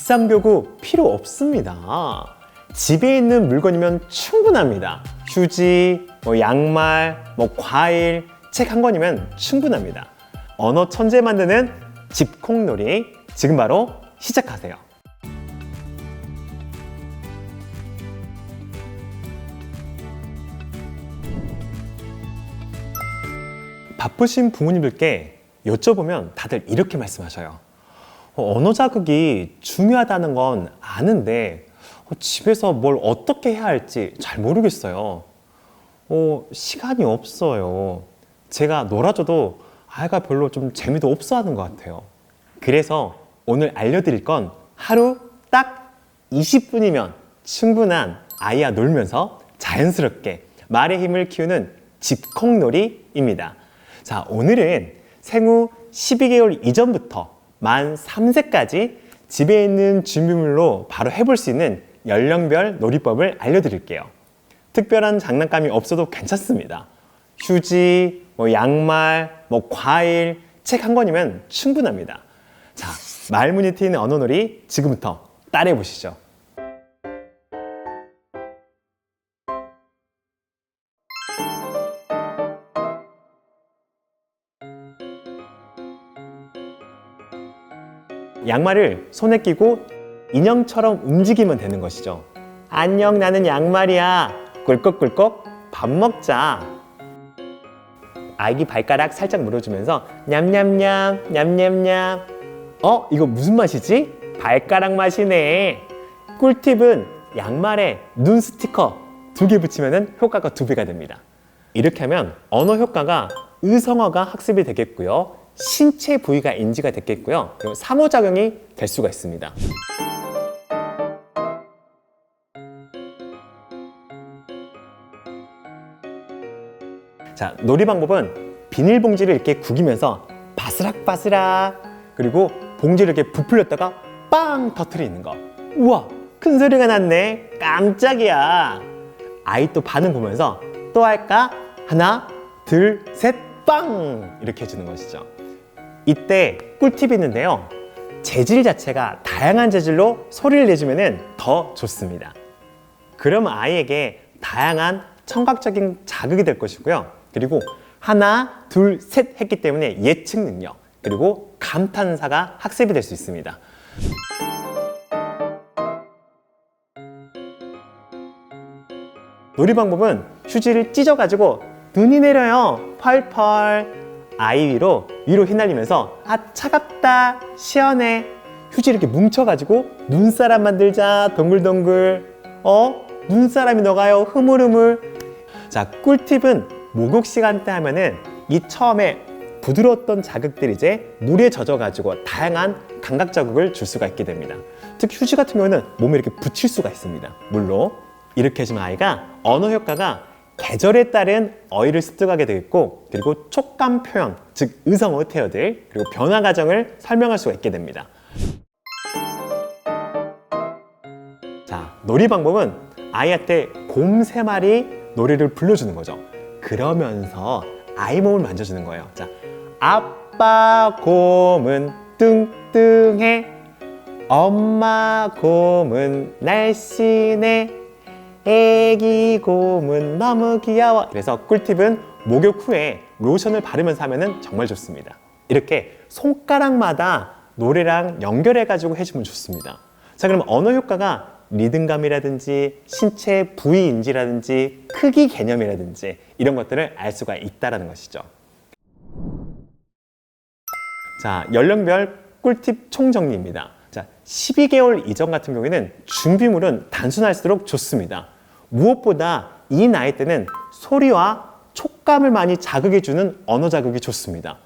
비싼 교구 필요 없습니다. 집에 있는 물건이면 충분합니다. 휴지, 양말, 과일, 책 한 권이면 충분합니다. 언어 천재 만드는 집콕놀이 지금 바로 시작하세요. 바쁘신 부모님들께 여쭤보면 다들 이렇게 말씀하셔요. 언어 자극이 중요하다는 건 아는데 집에서 뭘 어떻게 해야 할지 잘 모르겠어요. 시간이 없어요. 제가 놀아줘도 아이가 별로 좀 재미도 없어 하는 것 같아요. 그래서 오늘 알려드릴 건 하루 딱 20분이면 충분한 아이와 놀면서 자연스럽게 말의 힘을 키우는 집콕놀이입니다. 자, 오늘은 생후 12개월 이전부터 만 3세까지 집에 있는 준비물로 바로 해볼 수 있는 연령별 놀이법을 알려드릴게요. 특별한 장난감이 없어도 괜찮습니다. 휴지, 양말, 과일, 책 한 권이면 충분합니다. 자, 말문이 트이는 언어놀이 지금부터 따라해 보시죠. 양말을 손에 끼고 인형처럼 움직이면 되는 것이죠. 안녕, 나는 양말이야. 꿀꺽꿀꺽 밥 먹자. 아기 발가락 살짝 물어주면서 냠냠냠 냠냠냠. 이거 무슨 맛이지? 발가락 맛이네. 꿀팁은 양말에 눈 스티커 2개 붙이면 효과가 2배가 됩니다. 이렇게 하면 언어 효과가 의성어가 학습이 되겠고요. 신체 부위가 인지가 됐겠고요. 그리고 상호작용이 될 수가 있습니다. 자, 놀이 방법은 비닐봉지를 이렇게 구기면서 바스락바스락, 그리고 봉지를 이렇게 부풀렸다가 빵 터트리는 거. 우와, 큰 소리가 났네. 깜짝이야. 아이 또 반응 보면서 또 할까? 하나, 둘, 셋, 빵! 이렇게 해주는 것이죠. 이때 꿀팁이 있는데요. 재질 자체가 다양한 재질로 소리를 내주면 더 좋습니다. 그럼 아이에게 다양한 청각적인 자극이 될 것이고요. 그리고 하나, 둘, 셋 했기 때문에 예측 능력, 그리고 감탄사가 학습이 될 수 있습니다. 놀이 방법은 휴지를 찢어가지고 눈이 내려요. 펄펄. 아이 위로 휘날리면서 차갑다, 시원해. 휴지 이렇게 뭉쳐가지고 눈사람 만들자. 동글동글. 눈사람이 녹아요. 흐물흐물. 자, 꿀팁은 목욕 시간대 하면은 이 처음에 부드러웠던 자극들이 이제 물에 젖어가지고 다양한 감각 자극을 줄 수가 있게 됩니다. 특히 휴지 같은 경우는 몸에 이렇게 붙일 수가 있습니다. 물로. 이렇게 해주면 아이가 언어 효과가 계절에 따른 어휘를 습득하게 되겠고, 그리고 촉감 표현, 즉 의성어 태어들, 그리고 변화 과정을 설명할 수가 있게 됩니다. 자, 놀이 방법은 아이한테 곰 3마리 노래를 불러주는 거죠. 그러면서 아이 몸을 만져주는 거예요. 자, 아빠 곰은 뚱뚱해. 엄마 곰은 날씬해. 애기 곰은 너무 귀여워. 그래서 꿀팁은 목욕 후에 로션을 바르면서 하면 정말 좋습니다. 이렇게 손가락마다 노래랑 연결해가지고 해주면 좋습니다. 자, 그럼 언어 효과가 리듬감이라든지 신체 부위 인지라든지 크기 개념이라든지 이런 것들을 알 수가 있다는 것이죠. 자, 연령별 꿀팁 총정리입니다. 자, 12개월 이전 같은 경우에는 준비물은 단순할수록 좋습니다. 무엇보다 이 나이 때는 소리와 촉감을 많이 자극해주는 언어 자극이 좋습니다.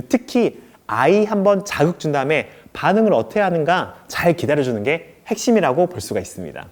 특히 아이 한번 자극 준 다음에 반응을 어떻게 하는가 잘 기다려주는 게 핵심이라고 볼 수가 있습니다.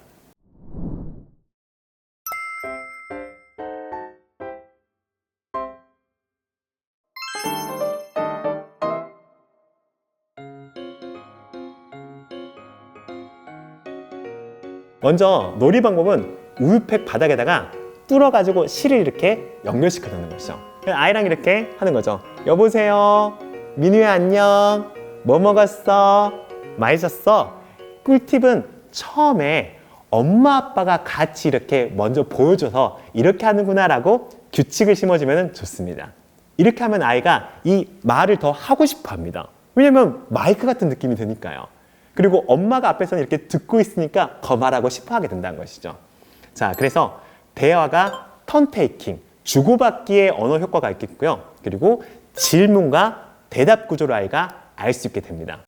먼저 놀이 방법은 우유팩 바닥에다가 뚫어가지고 실을 이렇게 연결시켜 놓는 거죠. 아이랑 이렇게 하는 거죠. 여보세요, 민우야 안녕, 뭐 먹었어? 맛있었어? 꿀팁은 처음에 엄마 아빠가 같이 이렇게 먼저 보여줘서 이렇게 하는구나 라고 규칙을 심어주면 좋습니다. 이렇게 하면 아이가 이 말을 더 하고 싶어 합니다. 왜냐면 마이크 같은 느낌이 드니까요. 그리고 엄마가 앞에서는 이렇게 듣고 있으니까 더 말하고 싶어 하게 된다는 것이죠. 자, 그래서 대화가 턴테이킹, 주고받기의 언어 효과가 있겠고요. 그리고 질문과 대답 구조를 아이가 알 수 있게 됩니다.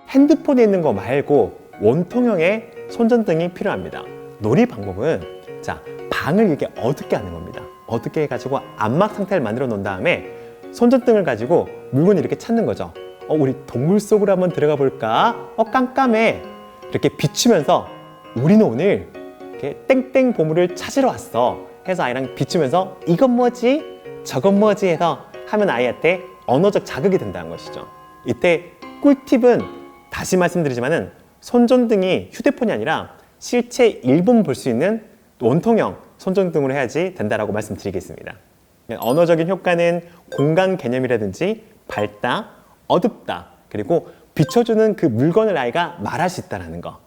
핸드폰에 있는 거 말고 원통형의 손전등이 필요합니다. 놀이 방법은 자, 방을 이렇게 어둡게 하는 겁니다. 어둡게 해가지고 안막 상태를 만들어 놓은 다음에 손전등을 가지고 물건을 이렇게 찾는 거죠. 우리 동물 속으로 한번 들어가 볼까? 깜깜해. 이렇게 비추면서 우리는 오늘 이렇게 땡땡 보물을 찾으러 왔어. 해서 아이랑 비추면서 이건 뭐지? 저건 뭐지? 해서 하면 아이한테 언어적 자극이 된다는 것이죠. 이때 꿀팁은 다시 말씀드리지만은 손전등이 휴대폰이 아니라 실제 일본 볼 수 있는 원통형 손전등으로 해야지 된다라고 말씀드리겠습니다. 언어적인 효과는 공간 개념이라든지 밝다, 어둡다, 그리고 비춰주는 그 물건을 아이가 말할 수 있다는 거.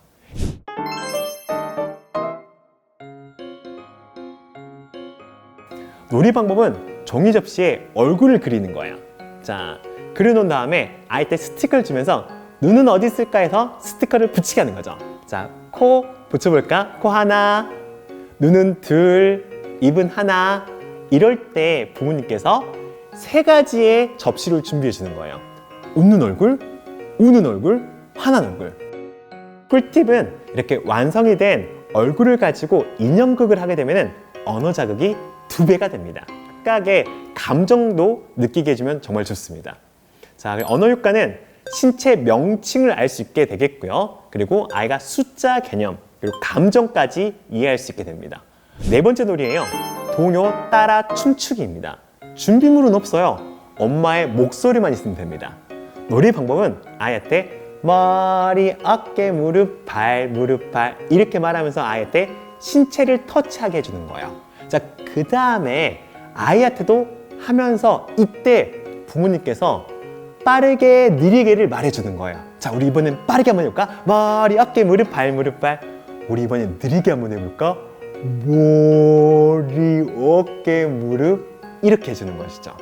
놀이 방법은 종이 접시에 얼굴을 그리는 거예요. 자, 그려놓은 다음에 아이한테 스티커를 주면서 눈은 어디 있을까 해서 스티커를 붙이게 하는 거죠. 자, 코 붙여볼까? 코 하나, 눈은 둘, 입은 하나. 이럴 때 부모님께서 3가지의 접시를 준비해 주는 거예요. 웃는 얼굴, 우는 얼굴, 화난 얼굴. 꿀팁은 이렇게 완성이 된 얼굴을 가지고 인형극을 하게 되면 언어 자극이 2배가 됩니다. 각각의 감정도 느끼게 해주면 정말 좋습니다. 자, 언어 효과는 신체 명칭을 알 수 있게 되겠고요. 그리고 아이가 숫자 개념, 그리고 감정까지 이해할 수 있게 됩니다. 4번째 놀이에요. 동요 따라 춤추기입니다. 준비물은 없어요. 엄마의 목소리만 있으면 됩니다. 놀이 방법은 아이한테 머리, 어깨, 무릎, 발, 무릎, 발 이렇게 말하면서 아이한테 신체를 터치하게 해주는 거예요. 자, 그 다음에 아이한테도 하면서 이때 부모님께서 빠르게 느리게를 말해주는 거예요. 자, 우리 이번엔 빠르게 한번 해볼까? 머리, 어깨, 무릎, 발, 무릎, 발. 우리 이번엔 느리게 한번 해볼까? 머리, 어깨, 무릎 이렇게 해주는 것이죠.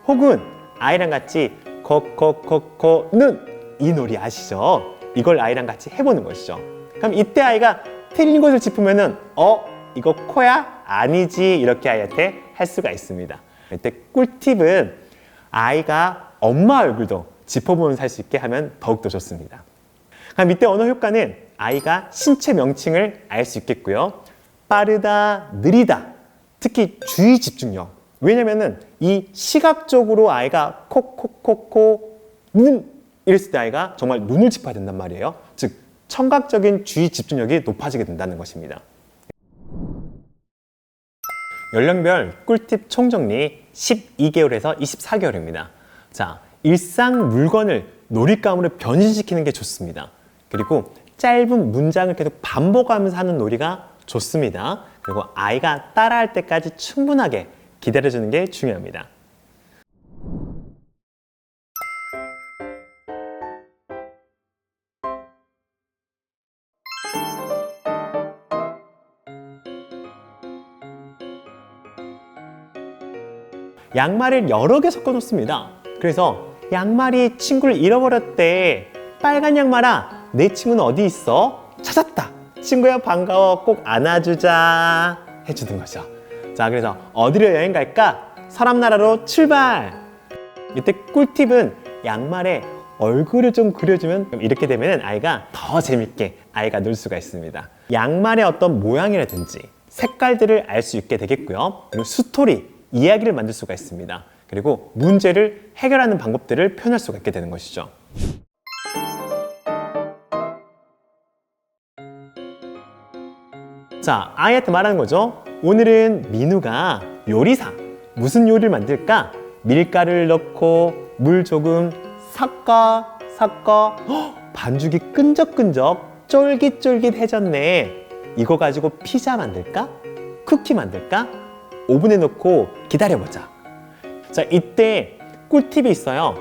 혹은 아이랑 같이 코코코코는 이 놀이 아시죠? 이걸 아이랑 같이 해보는 것이죠. 그럼 이때 아이가 틀린 것을 짚으면은 이거 코야? 아니지 이렇게 아이한테 할 수가 있습니다. 이때 꿀팁은 아이가 엄마 얼굴도 짚어보면서 할 수 있게 하면 더욱더 좋습니다. 그럼 이때 언어 효과는 아이가 신체 명칭을 알 수 있겠고요. 빠르다, 느리다, 특히 주의 집중력. 왜냐면은 이 시각적으로 아이가 콕콕콕콕 눈 이랬을 때 아이가 정말 눈을 짚어야 된단 말이에요. 즉 청각적인 주의 집중력이 높아지게 된다는 것입니다. 연령별 꿀팁 총정리 12개월에서 24개월입니다. 자, 일상 물건을 놀잇감으로 변신시키는 게 좋습니다. 그리고 짧은 문장을 계속 반복하면서 하는 놀이가 좋습니다. 그리고 아이가 따라할 때까지 충분하게 기다려주는 게 중요합니다. 양말을 여러 개 섞어 놓습니다. 그래서 양말이 친구를 잃어버렸대. 빨간 양말아, 내 친구는 어디 있어? 찾았다. 친구야 반가워. 꼭 안아주자. 해주는 거죠. 자, 그래서 어디로 여행 갈까? 서랍나라로 출발. 이때 꿀팁은 양말에 얼굴을 좀 그려주면 이렇게 되면 아이가 더 재밌게 아이가 놀 수가 있습니다. 양말의 어떤 모양이라든지 색깔들을 알 수 있게 되겠고요. 그리고 스토리, 이야기를 만들 수가 있습니다. 그리고 문제를 해결하는 방법들을 표현할 수가 있게 되는 것이죠. 자, 아이한테 말하는 거죠. 오늘은 민우가 요리사. 무슨 요리를 만들까? 밀가루를 넣고 물 조금 섞어. 반죽이 끈적끈적 쫄깃쫄깃해졌네. 이거 가지고 피자 만들까? 쿠키 만들까? 오븐에 넣고 기다려보자. 자, 이때 꿀팁이 있어요.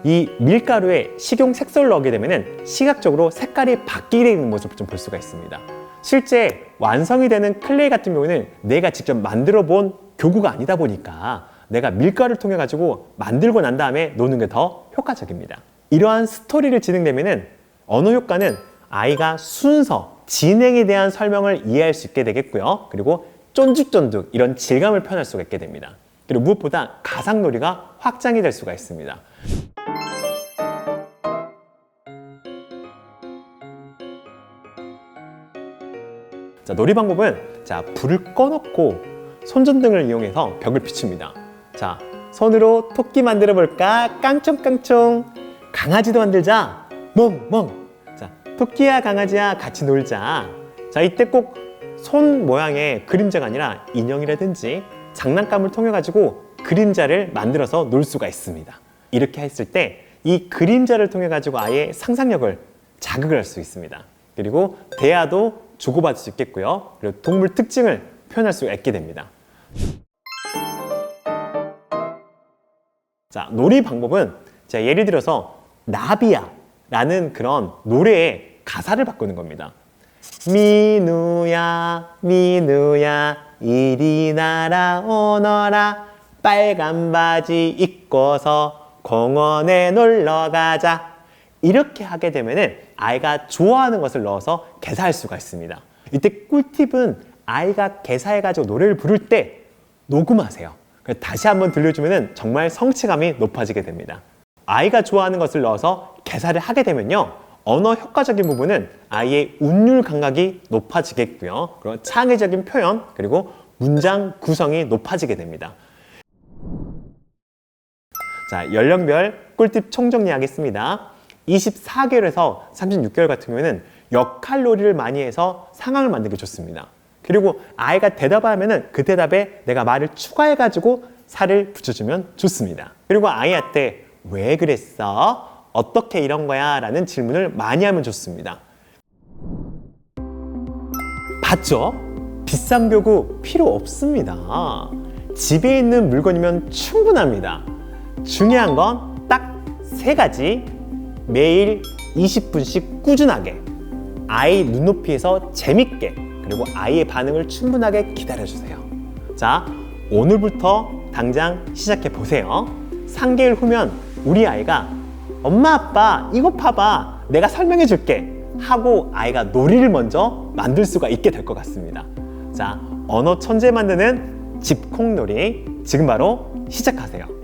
이 밀가루에 식용 색소를 넣게 되면 시각적으로 색깔이 바뀌게 되는 모습을 좀 볼 수가 있습니다. 실제 완성이 되는 클레이 같은 경우는 내가 직접 만들어 본 교구가 아니다 보니까 내가 밀가루를 통해 가지고 만들고 난 다음에 노는 게 더 효과적입니다. 이러한 스토리를 진행되면은 언어 효과는 아이가 순서, 진행에 대한 설명을 이해할 수 있게 되겠고요. 그리고 쫀득쫀득 이런 질감을 표현할 수가 있게 됩니다. 그리고 무엇보다 가상놀이가 확장이 될 수가 있습니다. 자, 놀이 방법은 불을 꺼놓고 손전등을 이용해서 벽을 비춥니다. 자, 손으로 토끼 만들어 볼까? 깡총깡총. 강아지도 만들자. 멍멍. 자, 토끼야 강아지야 같이 놀자. 자, 이때 꼭 손 모양의 그림자가 아니라 인형이라든지 장난감을 통해 가지고 그림자를 만들어서 놀 수가 있습니다. 이렇게 했을 때 이 그림자를 통해 가지고 아이의 상상력을 자극을 할 수 있습니다. 그리고 대화도 주고받을 수 있겠고요. 그리고 동물 특징을 표현할 수 있게 됩니다. 자, 놀이 방법은 예를 들어서 나비야 라는 그런 노래의 가사를 바꾸는 겁니다. 민우야 민우야 이리 날아오너라 빨간 바지 입고서 공원에 놀러 가자. 이렇게 하게 되면 아이가 좋아하는 것을 넣어서 개사할 수가 있습니다. 이때 꿀팁은 아이가 개사해가지고 노래를 부를 때 녹음하세요. 다시 한번 들려주면 정말 성취감이 높아지게 됩니다. 아이가 좋아하는 것을 넣어서 개사를 하게 되면요, 언어 효과적인 부분은 아이의 운율 감각이 높아지겠고요. 그리고 창의적인 표현, 그리고 문장 구성이 높아지게 됩니다. 자, 연령별 꿀팁 총정리하겠습니다. 24개월에서 36개월 같은 경우에는 역할놀이를 많이 해서 상황을 만들기 좋습니다. 그리고 아이가 대답하면은 그 대답에 내가 말을 추가해가지고 살을 붙여주면 좋습니다. 그리고 아이한테 왜 그랬어? 어떻게 이런 거야? 라는 질문을 많이 하면 좋습니다. 봤죠? 비싼 교구 필요 없습니다. 집에 있는 물건이면 충분합니다. 중요한 건 딱 3가지. 매일 20분씩 꾸준하게, 아이 눈높이에서 재밌게, 그리고 아이의 반응을 충분하게 기다려주세요. 자, 오늘부터 당장 시작해 보세요. 3개월 후면 우리 아이가 엄마 아빠 이거 봐봐 내가 설명해 줄게 하고 아이가 놀이를 먼저 만들 수가 있게 될 것 같습니다. 자, 언어 천재 만드는 집콕놀이 지금 바로 시작하세요.